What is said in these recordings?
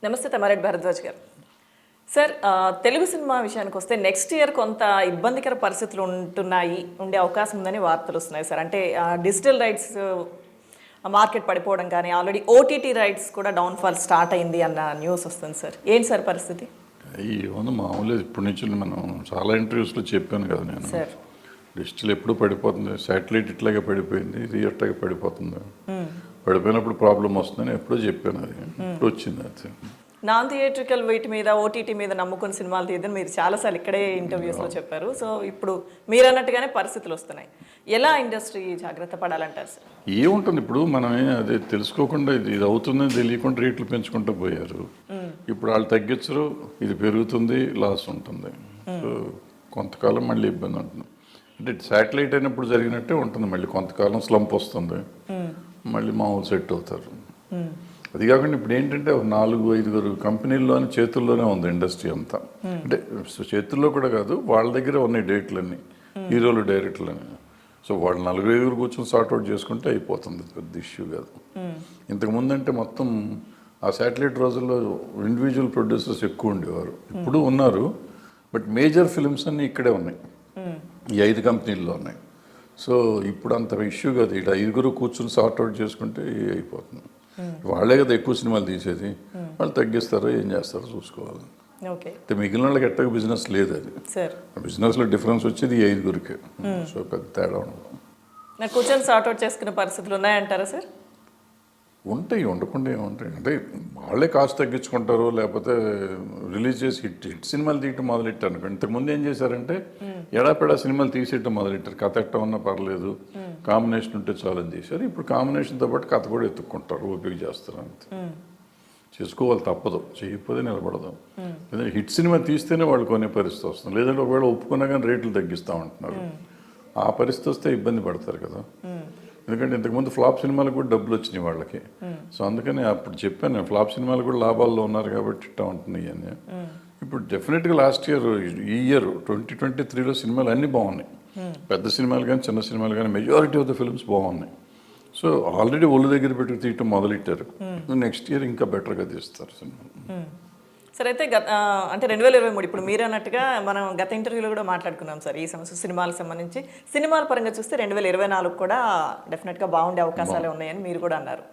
నమస్తే తమ్మారెడ్డి భరద్వాజ్ గారు. Sir, Telugu cinema విషయానికి వస్తే నెక్స్ట్ ఇయర్ కొంత ఇబ్బందికర పరిస్థితులు ఉండే అవకాశం ఉందని వార్తలు వస్తున్నాయి సార్. అంటే డిజిటల్ రైట్స్ మార్కెట్ పడిపోవడం కానీ, ఆల్రెడీ ఓటీటీ రైట్స్ కూడా డౌన్ఫాల్ స్టార్ట్ అయింది అన్న న్యూస్ వస్తుంది సార్. ఏంటి సార్ పరిస్థితి? ఏమన్నా మామూలుగా ఇప్పటి నుంచి మనం చాలా ఇంటర్వ్యూస్లో చెప్పాను కదా నేను, సార్ డిజిటల్ ఎప్పుడు పడిపోతుంది, శాటిలైట్ ఇట్లాగే పడిపోయింది, ఇది అట్లాగే పడిపోతుంది, పడిపోయినప్పుడు ప్రాబ్లం వస్తుందని ఎప్పుడో చెప్పాను. అది ఇప్పుడు వచ్చింది. అది నాన్ థియేట్రికల్ వీటి మీద, ఓటీటీ మీద నమ్ముకుని సినిమాలు తీయదని మీరు చాలాసార్లు ఇక్కడే ఇంటర్వ్యూస్లో చెప్పారు. సో ఇప్పుడు మీరు అన్నట్టుగానే పరిస్థితులు వస్తున్నాయి. ఎలా ఇండస్ట్రీ జాగ్రత్త పడాలంటారు సార్? ఏముంటుంది ఇప్పుడు మనమే అదే తెలుసుకోకుండా ఇది అవుతుందని తెలియకుండా రేట్లు పెంచుకుంటూ పోయారు. ఇప్పుడు వాళ్ళు తగ్గించరు, ఇది పెరుగుతుంది, లాస్ ఉంటుంది. సో కొంతకాలం మళ్ళీ ఇబ్బంది ఉంటుంది. అంటే శాటిలైట్ అయినప్పుడు జరిగినట్టే ఉంటుంది. మళ్ళీ కొంతకాలం స్లంప్ వస్తుంది, మళ్ళీ మామూలు సెట్ అవుతారు. అది కాకుండా ఇప్పుడు ఏంటంటే 4-5 కంపెనీల్లోని చేతుల్లోనే ఉంది ఇండస్ట్రీ అంతా. అంటే చేతుల్లో కూడా కాదు, వాళ్ళ దగ్గర ఉన్నాయి డేట్లన్నీ, హీరోలు డైరెక్టర్లని. సో వాళ్ళు 4-5 కూర్చొని సార్ట్అవుట్ చేసుకుంటే అయిపోతుంది, పెద్ద ఇష్యూ కాదు. ఇంతకుముందు అంటే మొత్తం ఆ శాటిలైట్ రోజుల్లో ఇండివిజువల్ ప్రొడ్యూసర్స్ ఎక్కువ ఉండేవారు. ఇప్పుడు ఉన్నారు, బట్ మేజర్ ఫిల్మ్స్ అన్నీ ఇక్కడే ఉన్నాయి, ఈ 5 కంపెనీల్లో ఉన్నాయి. సో ఇప్పుడు అంత ఇష్యూ కాదు, ఇక్కడ 5 కూర్చొని సార్ట్అవుట్ చేసుకుంటే అయిపోతుంది. వాళ్ళే కదా ఎక్కువ సినిమాలు తీసేది, వాళ్ళు తగ్గిస్తారో ఏం చేస్తారో చూసుకోవాలి. అంటే మిగిలిన వాళ్ళకి ఎట్టగా బిజినెస్ లేదు. అది బిజినెస్లో డిఫరెన్స్ వచ్చేది ఈ 5. సో పెద్ద తేడా ఉండదు. కూర్చొని సార్ట్అవుట్ చేసుకునే పరిస్థితులు ఉన్నాయంటారా సార్? ఉంటాయి, ఉండకుండా ఏముంటాయి. అంటే వాళ్ళే కాస్ట్ తగ్గించుకుంటారు, లేకపోతే రిలీజ్ చేసి హిట్ సినిమాలు తీయటం మొదలెట్టారు అనుకో. ఇంతకుముందు ఏం చేశారంటే ఎడాపెడా సినిమాలు తీసేయటం మొదలెట్టారు. కథ ఎట్టమన్నా పర్లేదు, కాంబినేషన్ ఉంటే చాలని చేశారు. ఇప్పుడు కాంబినేషన్తో పాటు కథ కూడా ఎత్తుక్కుంటారు, ఓపిక చేస్తారు. అంతే చేసుకోవాలి, తప్పదు, చేయకపోతే నిలబడదు. లేదంటే హిట్ సినిమా తీస్తేనే వాళ్ళు కొనే పరిస్థితి వస్తుంది. లేదంటే ఒకవేళ ఒప్పుకున్నా కానీ రేట్లు తగ్గిస్తూ ఉంటున్నారు. ఆ పరిస్థితి వస్తే ఇబ్బంది పడతారు కదా. ఎందుకంటే ఇంతకుముందు ఫ్లాప్ సినిమాలకు కూడా డబ్బులు వచ్చినాయి వాళ్ళకి. సో అందుకని అప్పుడు చెప్పాను, ఫ్లాప్ సినిమాలు కూడా లాభాల్లో ఉన్నారు కాబట్టి ఇట్టా ఉంటున్నాయి అని. ఇప్పుడు డెఫినెట్గా లాస్ట్ ఇయర్, ఈ ఇయర్ 2023లో సినిమాలు అన్నీ బాగున్నాయి. పెద్ద సినిమాలు కానీ చిన్న సినిమాలు కానీ మెజారిటీ ఆఫ్ ద ఫిల్మ్స్ బాగున్నాయి. సో ఆల్రెడీ ఒళ్ళు దగ్గర పెట్టి తీయటం మొదలెట్టారు. నెక్స్ట్ ఇయర్ ఇంకా బెటర్గా తీస్తారు సినిమా. సార్, అయితే అంటే 2023 ఇప్పుడు మీరు అన్నట్టుగా మనం గత ఇంటర్వ్యూలో కూడా మాట్లాడుకున్నాం సార్ ఈ సంవత్సరం సినిమాలకు సంబంధించి. సినిమాల పరంగా చూస్తే 2024 కూడా డెఫినెట్గా బాగుండే అవకాశాలే ఉన్నాయని మీరు కూడా అన్నారు.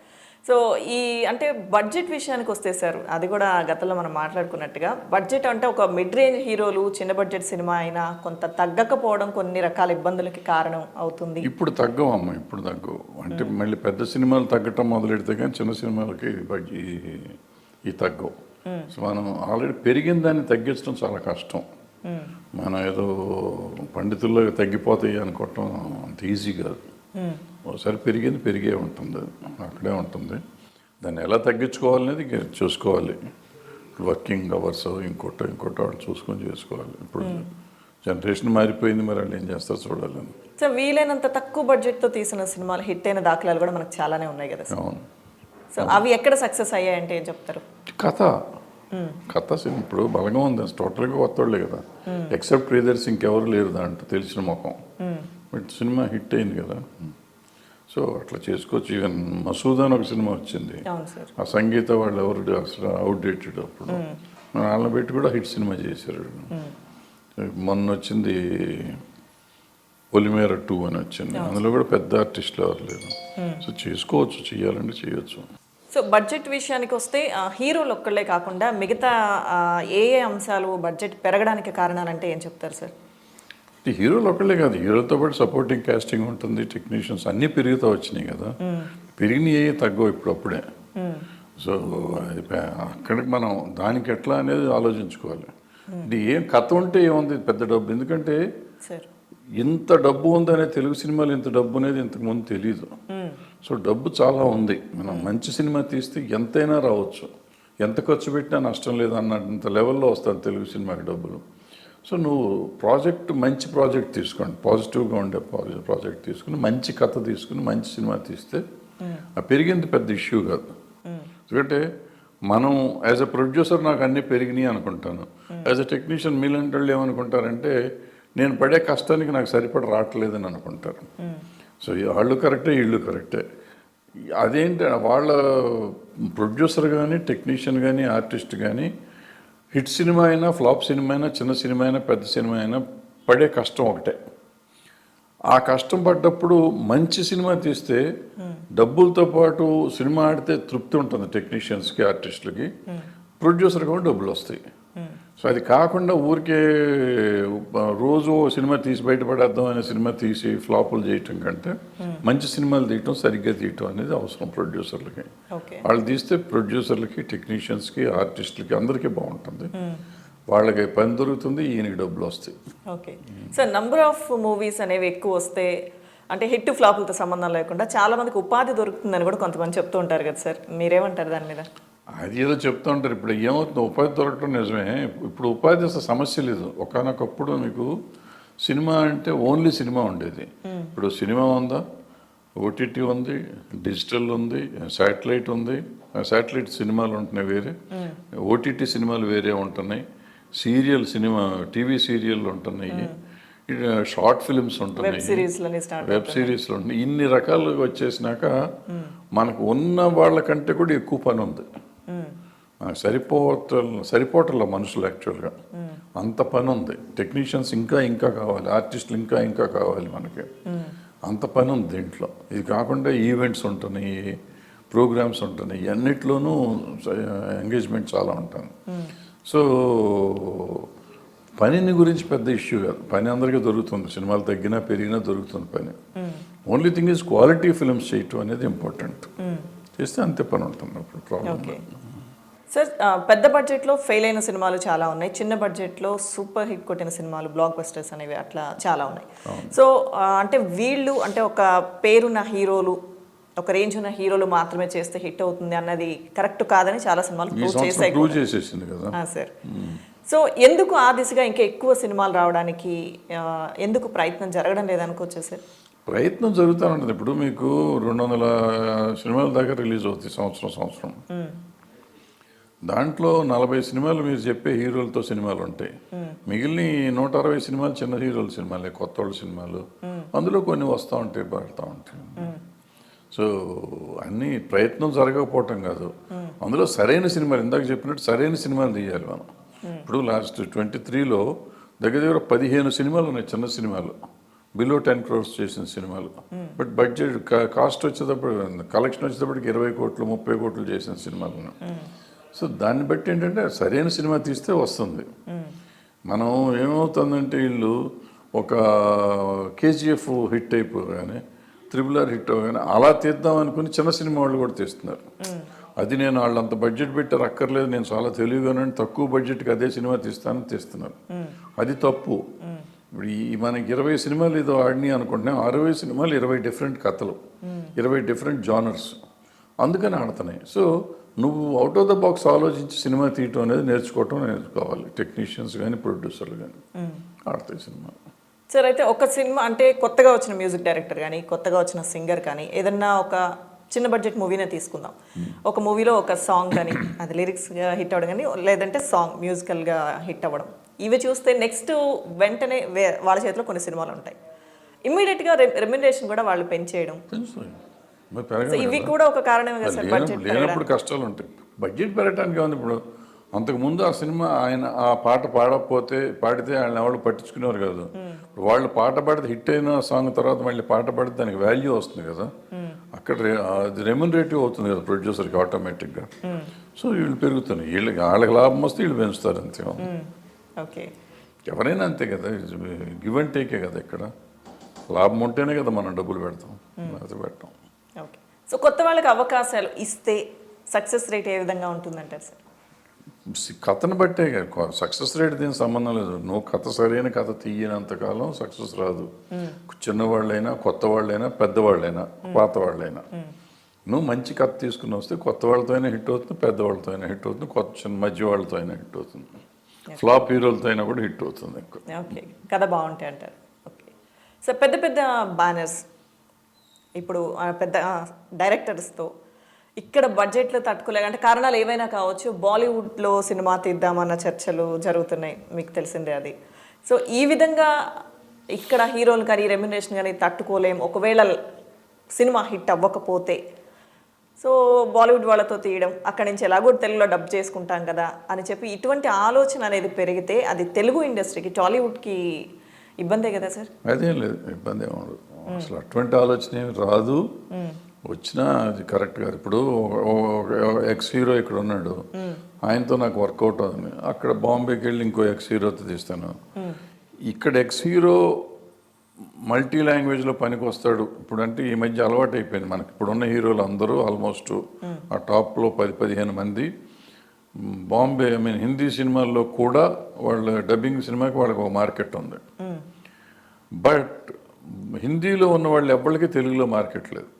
సో ఈ అంటే బడ్జెట్ విషయానికి వస్తే సార్, అది కూడా గతంలో మనం మాట్లాడుకున్నట్టుగా బడ్జెట్ అంటే ఒక మిడ్ రేంజ్ హీరోలు చిన్న బడ్జెట్ సినిమా అయినా కొంత తగ్గకపోవడం కొన్ని రకాల ఇబ్బందులకి కారణం అవుతుంది. ఇప్పుడు తగ్గవమ్మా, ఇప్పుడు తగ్గవు. అంటే మళ్ళీ పెద్ద సినిమాలు తగ్గటం మొదలెడితే కానీ చిన్న సినిమాలకి ఈ తగ్గవు. సో మనం ఆల్రెడీ పెరిగిన దాన్ని తగ్గించడం చాలా కష్టం. మనం ఏదో పండితుల్లో తగ్గిపోతాయి అనుకోవటం అంత ఈజీ కాదు. ఒకసారి పెరిగింది పెరిగే ఉంటుంది, అక్కడే ఉంటుంది. దాన్ని ఎలా తగ్గించుకోవాలనేది చూసుకోవాలి. వర్కింగ్ అవర్స్ ఇంకోటో వాళ్ళు చూసుకొని చేసుకోవాలి. ఇప్పుడు జనరేషన్ మారిపోయింది, మరి వాళ్ళు ఏం చేస్తారో చూడాలి. సో వీలైనంత తక్కువ బడ్జెట్తో తీసిన సినిమాలు హిట్ అయిన దాఖలాలు కూడా మనకు చాలానే ఉన్నాయి కదా. అవును. సో అవి ఎక్కడ సక్సెస్ అయ్యాయంటే ఏం చెప్తారు? కథ ఇప్పుడు బలంగా ఉంది, టోటల్గా కొత్తోళ్ళే కదా. ఎక్సెప్ట్ ప్రియదర్శి ఇంకెవరు లేరు దాంట్లో తెలిసిన ముఖం. బట్ సినిమా హిట్ అయింది కదా. సో అట్లా చేసుకోవచ్చు. ఈవెన్ మసూద్ అని ఒక సినిమా వచ్చింది, ఆ సంగీత వాళ్ళు ఎవరు అసలు అవుట్డేటెడ్. అప్పుడు వాళ్ళని పెట్టి కూడా హిట్ సినిమా చేశారు. మొన్న వచ్చింది పొలిమేర 2 అని వచ్చింది, అందులో కూడా పెద్ద ఆర్టిస్టులు ఎవరు లేరు. సో చేసుకోవచ్చు, చేయాలంటే చేయొచ్చు. సో బడ్జెట్ విషయానికి వస్తే హీరోలు ఒక్కళ్ళే కాకుండా మిగతా ఏ అంశాలు బడ్జెట్ పెరగడానికి కారణాలంటే ఏం చెప్తారు సార్? హీరోలు ఒక్కళ్ళే కాదు, హీరోలతో పాటు సపోర్టింగ్ కాస్టింగ్ ఉంటుంది, టెక్నీషియన్స్ అన్నీ పెరుగుతూ వచ్చినాయి కదా. పెరిగినాయి తగ్గవు ఇప్పుడు అప్పుడే. సో అక్కడికి మనం దానికి ఎట్లా అనేది ఆలోచించుకోవాలి. ఏం కథ ఉంటే ఏముంది పెద్ద డబ్బు, ఎందుకంటే ఇంత డబ్బు ఉందనే తెలుగు సినిమాలు ఇంత డబ్బు అనేది ఇంతకుముందు తెలీదు. సో డబ్బు చాలా ఉంది. మనం మంచి సినిమా తీస్తే ఎంతైనా రావచ్చు, ఎంత ఖర్చు పెట్టినా నష్టం లేదు అన్నంత లెవెల్లో వస్తుంది తెలుగు సినిమాకి డబ్బులు. సో నువ్వు మంచి ప్రాజెక్ట్ తీసుకోండి, పాజిటివ్గా ఉండే ప్రాజెక్ట్ తీసుకుని మంచి కథ తీసుకుని మంచి సినిమా తీస్తే ఆ పెరిగింది పెద్ద ఇష్యూ కాదు. ఎందుకంటే మనం యాజ్ అ ప్రొడ్యూసర్ నాకు అన్నీ పెరిగినాయి అనుకుంటాను. యాజ్ అ టెక్నీషియన్ మీలాంటి వాళ్ళు ఏమనుకుంటారంటే నేను పడే కష్టానికి నాకు సరిపడ రావట్లేదని అనుకుంటారు. సో వాళ్ళు కరెక్టే, వీళ్ళు కరెక్టే. అదేంటి వాళ్ళ ప్రొడ్యూసర్ కానీ టెక్నీషియన్ కానీ ఆర్టిస్ట్ కానీ హిట్ సినిమా అయినా ఫ్లాప్ సినిమా అయినా చిన్న సినిమా అయినా పెద్ద సినిమా అయినా పడే కష్టం ఒకటే. ఆ కష్టం పడ్డప్పుడు మంచి సినిమా తీస్తే డబ్బులతో పాటు సినిమా ఆడితే తృప్తి ఉంటుంది టెక్నీషియన్స్కి ఆర్టిస్టులకి, ప్రొడ్యూసర్కి కూడా డబ్బులు వస్తాయి. సో అది కాకుండా ఊరికే రోజు సినిమా తీసి బయటపడేద్దాం అనే సినిమా తీసి ఫ్లాపులు చేయటం కంటే మంచి సినిమాలు తీయటం సరిగ్గా తీయటం అనేది అవసరం ప్రొడ్యూసర్లకి. వాళ్ళు తీస్తే ప్రొడ్యూసర్లకి టెక్నీషియన్స్కి ఆర్టిస్టులకి అందరికీ బాగుంటుంది, వాళ్ళకి పని దొరుకుతుంది, ఈయనకి డబ్బులు వస్తాయి. Okay sir, number of movies అనేవి ఎక్కువ వస్తే అంటే హిట్ ఫ్లాపులతో సంబంధం లేకుండా చాలా మందికి ఉపాధి దొరుకుతుందని కూడా కొంతమంది చెప్తూ ఉంటారు కదా సార్, మీరేమంటారు దాని మీద? అది ఏదో చెప్తూ ఉంటారు. ఇప్పుడు ఏమవుతుంది, ఉపాధి దొరకడం నిజమే. ఇప్పుడు ఉపాధి అసలు సమస్య లేదు. ఒకనొకప్పుడు మీకు సినిమా అంటే ఓన్లీ సినిమా ఉండేది. ఇప్పుడు సినిమా ఉందా, ఓటీటీ ఉంది, డిజిటల్ ఉంది, శాటిలైట్ ఉంది. శాటిలైట్ సినిమాలు ఉంటున్నాయి వేరే, ఓటీటీ సినిమాలు వేరే ఉంటున్నాయి, సీరియల్ సినిమా టీవీ సీరియల్ ఉంటున్నాయి, షార్ట్ ఫిల్మ్స్ ఉంటున్నాయి, వెబ్ సిరీస్లు ఉంటున్నాయి. ఇన్ని రకాలుగా వచ్చేసినాక మనకు ఉన్న వాళ్ళకంటే కూడా ఎక్కువ పని ఉంది. సరిపోవట్ల మనుషులు యాక్చువల్గా అంత పని ఉంది. టెక్నీషియన్స్ ఇంకా కావాలి, ఆర్టిస్టులు ఇంకా కావాలి మనకి, అంత పని ఉంది దీంట్లో. ఇది కాకుండా ఈవెంట్స్ ఉంటున్నాయి, ప్రోగ్రామ్స్ ఉంటున్నాయి, అన్నిట్లోనూ ఎంగేజ్మెంట్ చాలా ఉంటుంది. సో పనిని గురించి పెద్ద ఇష్యూ కాదు, పని అందరికీ దొరుకుతుంది, సినిమాలు తగ్గినా పెరిగినా దొరుకుతుంది పని. Only thing is quality films చేయటం అనేది ఇంపార్టెంట్. చేస్తే అంతే పని ఉంటుంది. అప్పుడు ప్రాబ్లం. సార్, పెద్ద బడ్జెట్లో ఫెయిల్ అయిన సినిమాలు చాలా ఉన్నాయి, చిన్న బడ్జెట్లో సూపర్ హిట్ కొట్టిన సినిమాలు బ్లాక్ బస్టర్స్ అనేవి అట్లా చాలా ఉన్నాయి. సో అంటే వీళ్ళు అంటే ఒక పేరున్న హీరోలు, ఒక రేంజ్ ఉన్న హీరోలు మాత్రమే చేస్తే హిట్ అవుతుంది అన్నది కరెక్ట్ కాదని చాలా సినిమాలు ప్రూవ్ చేసేసింది కదా సార్. సో ఎందుకు ఆ దిశగా ఇంకా ఎక్కువ సినిమాలు రావడానికి ఎందుకు ప్రయత్నం జరగడం లేదనుకోవచ్చా సార్? ప్రయత్నం జరుగుతూ ఉంటుంది. ఇప్పుడు మీకు 200 సినిమాల దాకా రిలీజ్ అవుతాయి సంవత్సరం. దాంట్లో 40 సినిమాలు మీరు చెప్పే హీరోలతో సినిమాలు ఉంటాయి, మిగిలిన 160 సినిమాలు చిన్న హీరోల సినిమాలే, కొత్త వాళ్ళ సినిమాలు. అందులో కొన్ని వస్తూ ఉంటాయి, పడుతూ ఉంటాయి. సో అన్నీ ప్రయత్నం జరగకపోవటం కాదు, అందులో సరైన సినిమాలు, ఇందాక చెప్పినట్టు సరైన సినిమాలు తీయాలి మనం. ఇప్పుడు లాస్ట్ 23లో దగ్గర 15 సినిమాలు ఉన్నాయి, చిన్న సినిమాలు, బిలో 10 crores చేసిన సినిమాలు. బట్ బడ్జెట్ కాస్ట్ వచ్చేటప్పుడు, కలెక్షన్ వచ్చేటప్పటికి 20 కోట్లు 30 కోట్లు చేసిన సినిమాలు ఉన్నాయి. సో దాన్ని బట్టి ఏంటంటే సరైన సినిమా తీస్తే వస్తుంది. మనం ఏమవుతుందంటే వీళ్ళు ఒక KGF హిట్ అయిపోగానే, RRR హిట్ అవగానే అలా తీద్దాం అనుకుని చిన్న సినిమా వాళ్ళు కూడా తీస్తున్నారు. అది నేను వాళ్ళు అంత బడ్జెట్ పెట్టారు అక్కర్లేదు, నేను చాలా తెలివిగానే తక్కువ బడ్జెట్కి అదే సినిమా తీస్తున్నారు. అది తప్పు. ఇప్పుడు మనకి 20 సినిమాలు ఏదో ఆడినాయి అనుకుంటున్నాం, 60 సినిమాలు 20 డిఫరెంట్ కథలు, 20 డిఫరెంట్ జానర్స్, అందుకని ఆడుతున్నాయి. సో నువ్వు అవుట్ ఆఫ్ ద బాక్స్ ఆలోచించి సినిమా తీయటం అనేది నేర్చుకోవాలి టెక్నీషియన్స్ కానీ ప్రొడ్యూసర్లు కానీ, ఆడతాయి సినిమా. సార్, అయితే ఒక సినిమా అంటే కొత్తగా వచ్చిన మ్యూజిక్ డైరెక్టర్ కానీ, కొత్తగా వచ్చిన సింగర్ కానీ, ఏదన్నా ఒక చిన్న బడ్జెట్ మూవీనే తీసుకుందాం, ఒక మూవీలో ఒక సాంగ్ కానీ అది లిరిక్స్గా హిట్ అవ్వడం కానీ, లేదంటే సాంగ్ మ్యూజికల్గా హిట్ అవ్వడం, ఇవి చూస్తే నెక్స్ట్ వెంటనే వాళ్ళ చేతిలో కొన్ని సినిమాలు ఉంటాయి, ఇమ్మీడియట్గా రెమ్యునరేషన్ కూడా వాళ్ళు పెంచేయడం, ఇవి కూడా ఒక కారణమే కదా సార్ బడ్జెట్ లేనప్పుడు కష్టాలు ఉంటాయి. బడ్జెట్ పెరగడానికి ఉంది. ఇప్పుడు అంతకుముందు ఆ సినిమా ఆయన ఆ పాట పాడితే ఆయన ఎవరు పట్టించుకునేవారు కాదు. వాళ్ళు పాట పాడితే హిట్ అయిన సాంగ్ తర్వాత మళ్ళీ పాట పాడితే దానికి వాల్యూ వస్తుంది కదా, అక్కడ అది రెమ్యునరేటివ్ అవుతుంది కదా ప్రొడ్యూసర్కి ఆటోమేటిక్గా. సో వీళ్ళు పెరుగుతున్నాయి, వాళ్ళకి లాభం వస్తే వీళ్ళు పెంచుతారు అంతే. ఓకే, ఎవరైనా అంతే కదా, గివ్ అండ్ టేకే కదా. ఇక్కడ లాభం ఉంటేనే కదా మనం డబ్బులు పెడతాం, అది పెట్టాం. ఓకే, సో కొత్త వాళ్ళకి అవకాశాలు ఇస్తే సక్సెస్ రేట్ ఏ విధంగా ఉంటుందంటారు సార్? కథను బట్టే సక్సెస్ రేట్ దీనికి సంబంధం లేదు. నువ్వు సరైన కథ తీయనంతకాలం సక్సెస్ రాదు. చిన్నవాళ్ళైనా, కొత్త వాళ్ళైనా, పెద్దవాళ్ళైనా, పాత వాళ్ళైనా, నువ్వు మంచి కథ తీసుకుని వస్తే కొత్త వాళ్ళతో అయినా హిట్ అవుతుంది, పెద్దవాళ్ళతో అయినా హిట్ అవుతుంది, చిన్న మధ్య వాళ్ళతో అయినా హిట్ అవుతుంది, ఫ్లాప్ హీరోలతో అయినా కూడా హిట్ అవుతుంది. ఓకే, కథ బాగుంటాయి అంటారు. ఓకే సార్, పెద్ద పెద్ద బ్యానర్స్ ఇప్పుడు పెద్ద డైరెక్టర్స్తో ఇక్కడ బడ్జెట్లో తట్టుకోలేక, అంటే కారణాలు ఏవైనా కావచ్చు, బాలీవుడ్లో సినిమా తీద్దామన్న చర్చలు జరుగుతున్నాయి, మీకు తెలిసిందే అది. సో ఈ విధంగా ఇక్కడ హీరోలు కానీ రెమ్యునరేషన్ కానీ తట్టుకోలేం, ఒకవేళ సినిమా హిట్ అవ్వకపోతే సో బాలీవుడ్ వాళ్ళతో తీయడం, అక్కడి నుంచి ఎలాగో తెలుగులో డబ్ చేసుకుంటాం కదా అని చెప్పి ఇటువంటి ఆలోచన అనేది పెరిగితే అది తెలుగు ఇండస్ట్రీకి, టాలీవుడ్కి ఇబ్బందే కదా సార్? అదేం లేదు, ఇబ్బంది ఏమి ఉండదు. అసలు అటువంటి ఆలోచన ఏమి రాదు. వచ్చినా అది కరెక్ట్ కాదు. ఇప్పుడు ఎక్స్ హీరో ఇక్కడ ఉన్నాడు, ఆయనతో నాకు వర్కౌట్ అవుతుంది. అక్కడ బాంబేకి వెళ్ళి ఇంకో ఎక్స్ హీరోతో తీస్తాను. ఇక్కడ ఎక్స్ హీరో మల్టీ లాంగ్వేజ్లో పనికి వస్తాడు. ఇప్పుడు అంటే ఈ మధ్య అలవాటు అయిపోయింది మనకి. ఇప్పుడున్న హీరోలు అందరూ ఆల్మోస్ట్ ఆ టాప్లో 10-15 మంది బాంబే హిందీ సినిమాల్లో కూడా వాళ్ళ డబ్బింగ్ సినిమాకి వాళ్ళకి ఒక మార్కెట్ ఉంది. బట్ హిందీలో ఉన్న వాళ్ళు ఎవ్వరికి తెలుగులో మార్కెట్ లేదు.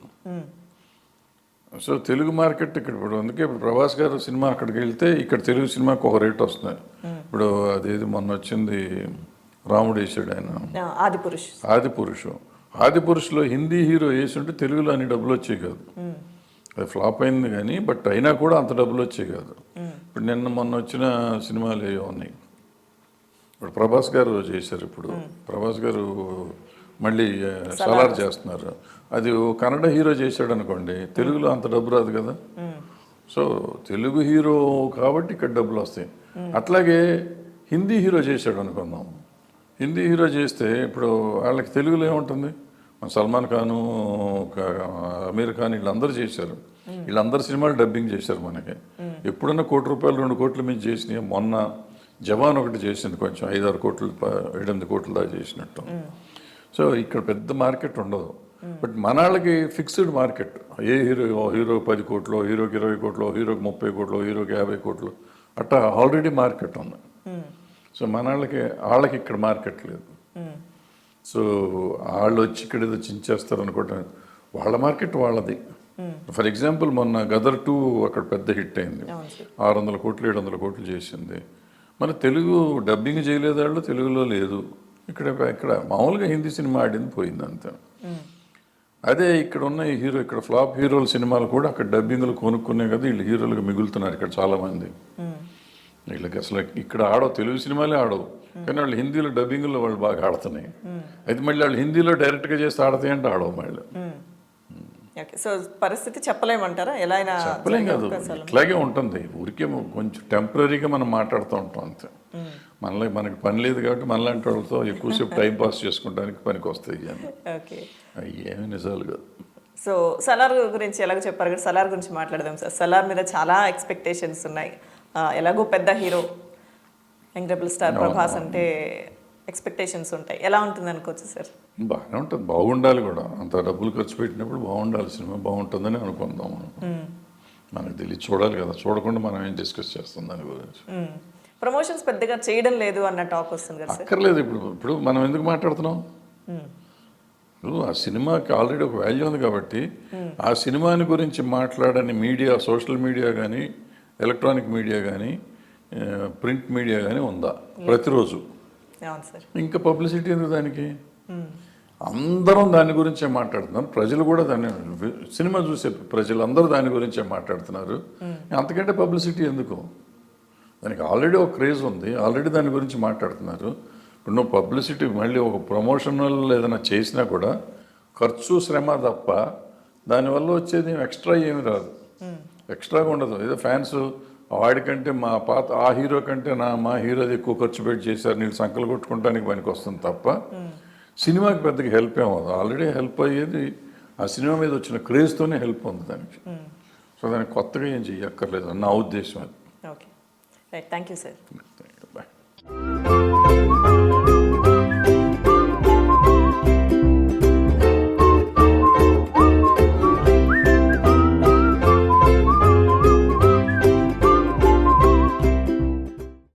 సో తెలుగు మార్కెట్ ఇక్కడ ఇప్పుడు అందుకే ఇప్పుడు ప్రభాస్ గారు సినిమా అక్కడికి వెళ్తే ఇక్కడ తెలుగు సినిమాకి ఒక రేట్ వస్తుంది. ఇప్పుడు అదేది మొన్న వచ్చింది రాముడు వేసాడు ఆయన, ఆదిపురుషులో హిందీ హీరో వేసి ఉంటే తెలుగులో అన్ని డబ్బులు వచ్చాయి కాదు. అది ఫ్లాప్ అయింది కానీ బట్ అయినా కూడా అంత డబ్బులు వచ్చాయి కాదు. ఇప్పుడు మొన్న వచ్చిన సినిమాలు ఏవో ఉన్నాయి. ఇప్పుడు ప్రభాస్ గారు చేశారు. ఇప్పుడు ప్రభాస్ గారు మళ్ళీ సలార్ చేస్తున్నారు. అది కన్నడ హీరో చేశాడు అనుకోండి, తెలుగులో అంత డబ్బు రాదు కదా. సో తెలుగు హీరో కాబట్టి ఇక్కడ డబ్బులు వస్తాయి. అట్లాగే హిందీ హీరో చేశాడు అనుకుందాం. హిందీ హీరో చేస్తే ఇప్పుడు వాళ్ళకి తెలుగులో ఏముంటుంది? మన సల్మాన్ ఖాను, అమీర్ ఖాన్ వీళ్ళందరూ చేశారు. వీళ్ళందరూ సినిమాలు డబ్బింగ్ చేశారు మనకి. ఎప్పుడన్నా ₹1 కోటి 2 కోట్ల మీద చేసినాయి. మొన్న జవాన్ ఒకటి చేసింది, కొంచెం 5-6 కోట్లు 7-8 కోట్ల దాకా చేసినట్టు. సో ఇక్కడ పెద్ద మార్కెట్ ఉండదు. బట్ మన వాళ్ళకి ఫిక్స్డ్ మార్కెట్. ఏ హీరోకి 10 కోట్లు, హీరోకి 20 కోట్లు, హీరోకి 30 కోట్లు, హీరోకి 50 కోట్లు అట్లా ఆల్రెడీ మార్కెట్ ఉంది. సో మన వాళ్ళకి ఇక్కడ మార్కెట్ లేదు. సో వాళ్ళు వచ్చి ఇక్కడ ఏదో చించేస్తారు అనుకోవటం, వాళ్ళ మార్కెట్ వాళ్ళది. ఫర్ ఎగ్జాంపుల్ మొన్న గదర్ 2 అక్కడ పెద్ద హిట్ అయింది. 600 కోట్లు 700 కోట్లు చేసింది. మన తెలుగు డబ్బింగ్ చేయలేదు, వాళ్ళు తెలుగులో లేదు. ఇక్కడ మామూలుగా హిందీ సినిమా ఆడింది పోయింది అంతే. అదే ఇక్కడ ఉన్న ఈ హీరో, ఇక్కడ ఫ్లాప్ హీరోల సినిమాలు కూడా అక్కడ డబ్బింగ్లు కొనుక్కునే కదా వీళ్ళు హీరోలుగా మిగులుతున్నారు ఇక్కడ చాలామంది. వీళ్ళకి అసలు ఇక్కడ ఆడవు, తెలుగు సినిమాలే ఆడవు, కానీ వాళ్ళు హిందీలో డబ్బింగ్లో వాళ్ళు బాగా ఆడుతున్నాయి. అయితే మళ్ళీ వాళ్ళు హిందీలో డైరెక్ట్గా చేస్తే ఆడతాయి అంటే ఆడవు మళ్ళీ. సో పరిస్థితి చెప్పలేమంటారా? ఎలా అయినా చెప్పలేం కాదు, ఇట్లాగే ఉంటుంది. ఊరికే కొంచెం టెంపరీగా మనం మాట్లాడుతూ ఉంటాం అంతే. మనకి పని లేదు కాబట్టి మనలాంటి వాళ్ళతో ఎక్కువసేపు టైం పాస్ చేసుకోవడానికి పనికి వస్తాయి. అవి ఏమి నిజాలు కాదు. సో సలార్ గురించి ఎలాగో చెప్పారు కదా, సలార్ గురించి మాట్లాడదాం సార్. సలార్ మీద చాలా ఎక్స్పెక్టేషన్స్ ఉన్నాయి. ఎలాగో పెద్ద hero, young rebel star Prabhas అంటే ఎక్స్పెక్టేషన్స్ ఉంటాయి. ఎలా ఉంటుంది అనుకోవచ్చు సార్? బాగానే ఉంటుంది, బాగుండాలి కూడా. అంత డబ్బులు ఖర్చు పెట్టినప్పుడు బాగుండాలి, సినిమా బాగుంటుందని అనుకుందాం. మనకు తెలియదు, చూడాలి కదా. చూడకుండా మనం ఏం డిస్కస్ చేస్తాం దాని గురించి. ప్రమోషన్స్ పెద్దగా చేయడం లేదు అన్న టాక్ వస్తుంది కదా. అక్కర్లేదు. ఇప్పుడు మనం ఎందుకు మాట్లాడుతున్నాం? ఇప్పుడు ఆ సినిమాకి ఆల్రెడీ ఒక వాల్యూ ఉంది కాబట్టి ఆ సినిమాని గురించి మాట్లాడని మీడియా, సోషల్ మీడియా కానీ, ఎలక్ట్రానిక్ మీడియా కానీ, ప్రింట్ మీడియా కానీ ఉందా ప్రతిరోజు? ఇంకా పబ్లిసిటీ ఎందుకు దానికి? అందరం దాని గురించే మాట్లాడుతున్నారు. ప్రజలు కూడా దాన్ని, సినిమా చూసే ప్రజలందరూ దాని గురించే మాట్లాడుతున్నారు. అంతకంటే పబ్లిసిటీ ఎందుకు? దానికి ఆల్రెడీ ఒక క్రేజ్ ఉంది, ఆల్రెడీ దాని గురించి మాట్లాడుతున్నారు. ఇప్పుడు నువ్వు పబ్లిసిటీ మళ్ళీ ఒక ప్రమోషనల్ ఏదైనా చేసినా కూడా ఖర్చు, శ్రమ తప్ప దానివల్ల వచ్చేది ఎక్స్ట్రా ఏమి రాదు. ఎక్స్ట్రాగా ఉండదు. ఏదో ఫ్యాన్స్ వాడికంటే ఆ హీరో కంటే మా హీరోది ఎక్కువ ఖర్చు పెట్టి చేశారు, నీళ్ళు సంకలు కొట్టుకోవడానికి పనికి వస్తుంది తప్ప సినిమాకి పెద్దగా హెల్ప్ ఏమవుతుంది. ఆల్రెడీ హెల్ప్ అయ్యేది ఆ సినిమా మీద వచ్చిన క్రేజ్తోనే హెల్ప్ ఉంది దానికి. సో దానికి కొత్తగా ఏం చెయ్యక్కర్లేదు నా ఉద్దేశం అది. Okay, right, thank you sir.